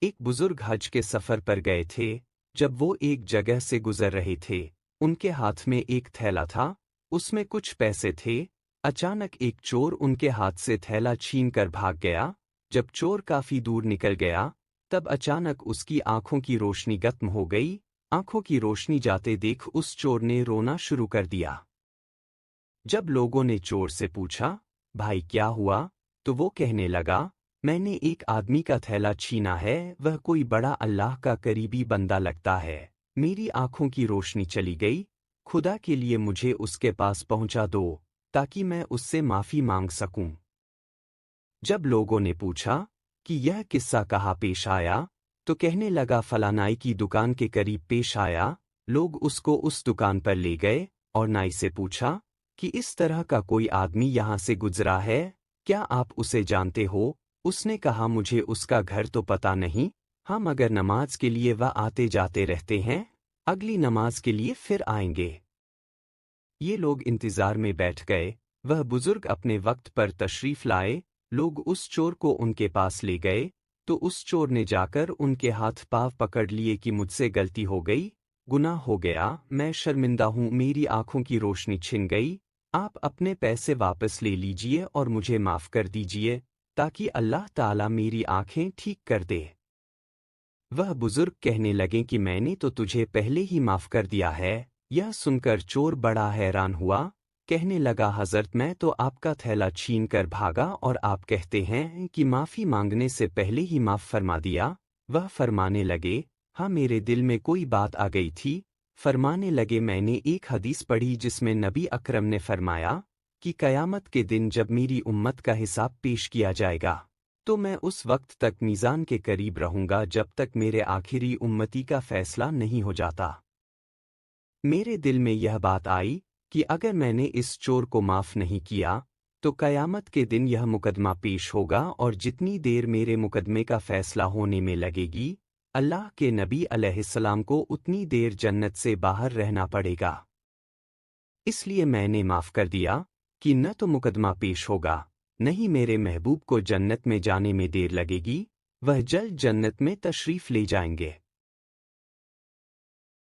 ایک بزرگ حج کے سفر پر گئے تھے۔ جب وہ ایک جگہ سے گزر رہے تھے، ان کے ہاتھ میں ایک تھیلا تھا، اس میں کچھ پیسے تھے۔ اچانک ایک چور ان کے ہاتھ سے تھیلا چھین کر بھاگ گیا۔ جب چور کافی دور نکل گیا، تب اچانک اس کی آنکھوں کی روشنی ختم ہو گئی۔ آنکھوں کی روشنی جاتے دیکھ اس چور نے رونا شروع کر دیا۔ جب لوگوں نے چور سے پوچھا، بھائی کیا ہوا، تو وہ کہنے لگا، میں نے ایک آدمی کا تھیلا چھینا ہے، وہ کوئی بڑا اللہ کا قریبی بندہ لگتا ہے، میری آنکھوں کی روشنی چلی گئی، خدا کے لیے مجھے اس کے پاس پہنچا دو تاکہ میں اس سے معافی مانگ سکوں۔ جب لوگوں نے پوچھا کہ یہ قصہ کہاں پیش آیا، تو کہنے لگا فلاں نائی کی دکان کے قریب پیش آیا۔ لوگ اس کو اس دکان پر لے گئے اور نائی سے پوچھا کہ اس طرح کا کوئی آدمی یہاں سے گزرا ہے، کیا آپ اسے جانتے ہو؟ اس نے کہا مجھے اس کا گھر تو پتا نہیں، ہاں مگر نماز کے لیے وہ آتے جاتے رہتے ہیں، اگلی نماز کے لیے پھر آئیں گے۔ یہ لوگ انتظار میں بیٹھ گئے۔ وہ بزرگ اپنے وقت پر تشریف لائے۔ لوگ اس چور کو ان کے پاس لے گئے تو اس چور نے جا کر ان کے ہاتھ پاؤں پکڑ لیے کہ مجھ سے غلطی ہو گئی، گناہ ہو گیا، میں شرمندہ ہوں، میری آنکھوں کی روشنی چھن گئی، آپ اپنے پیسے واپس لے لیجئے اور مجھے معاف کر دیجئے تاکہ اللہ تعالیٰ میری آنکھیں ٹھیک کر دے۔ وہ بزرگ کہنے لگے کہ میں نے تو تجھے پہلے ہی معاف کر دیا ہے۔ یہ سن کر چور بڑا حیران ہوا، کہنے لگا حضرت میں تو آپ کا تھیلا چھین کر بھاگا اور آپ کہتے ہیں کہ معافی مانگنے سے پہلے ہی معاف فرما دیا۔ وہ فرمانے لگے، ہاں میرے دل میں کوئی بات آ گئی تھی۔ فرمانے لگے میں نے ایک حدیث پڑھی جس میں نبی اکرم نے فرمایا کہ قیامت کے دن جب میری امت کا حساب پیش کیا جائے گا تو میں اس وقت تک میزان کے قریب رہوں گا جب تک میرے آخری امتی کا فیصلہ نہیں ہو جاتا۔ میرے دل میں یہ بات آئی کہ اگر میں نے اس چور کو معاف نہیں کیا تو قیامت کے دن یہ مقدمہ پیش ہوگا اور جتنی دیر میرے مقدمے کا فیصلہ ہونے میں لگے گی، اللہ کے نبی علیہ السلام کو اتنی دیر جنت سے باہر رہنا پڑے گا۔ اس لیے میں نے معاف کر دیا کہ نہ تو مقدمہ پیش ہوگا، نہیں میرے محبوب کو جنت میں جانے میں دیر لگے گی، وہ جلد جنت میں تشریف لے جائیں گے۔